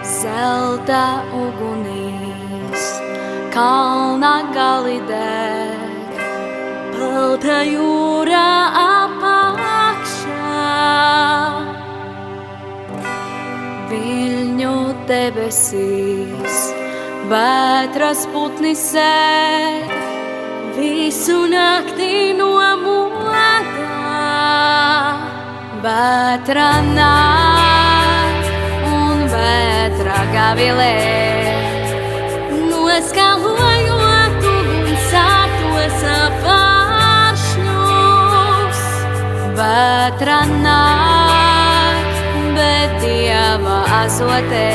Zelta ugunīs, kalna gali deg, balta jūra apakšā. Viļņu debesīs, vētras putni sēd, visu nakti nomodā. Vētra nāk un vētra gavilē, noskalojot ugunsātos apāršņus. Vētra nāk, bet Dieva azotē,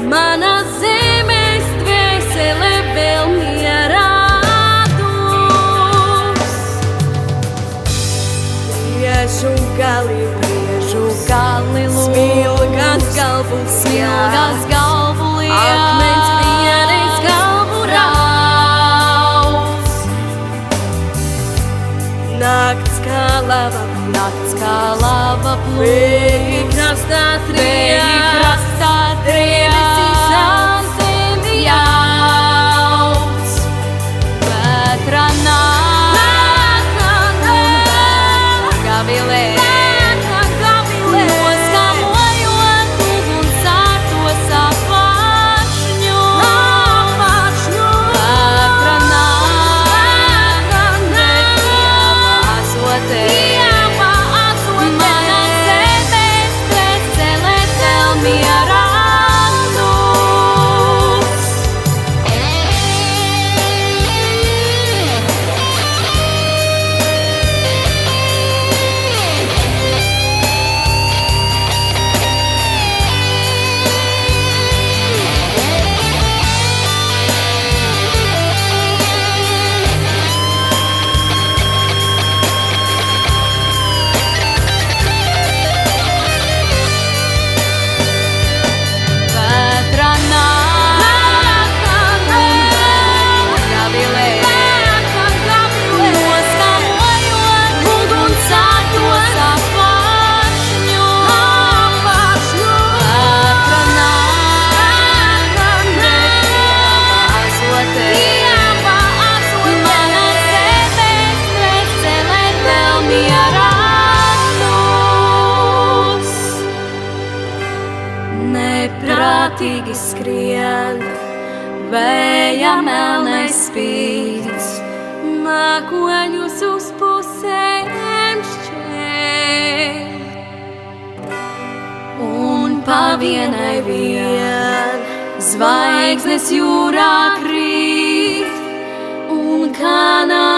mana zemes dvēsele vēl mierā dus. Priežu gali smilgas galvu liek, akmens vienreiz galvu raus. Nakts kā lava plūk, krastā trievis zemi jauc. Vētra nāk un vētra gavilē, noskalojot ugunsārtos apāršņus. Vētra nāk, bet Dieva azotē, mana zemes dvēsele vēl mierā dus. Vētra nāk un vētra gavilē, noskalojot ugunsārtos apāršņus. Vētra nāk, bet Dieva azotē, mana zemes dvēsele vēl mierā dus. Neprātīgi skrien, vēja melnais spīdz, mākoņus uz pusēm šķēr. Un pa vienai vien zvaigznes jūrā krīt, un kanā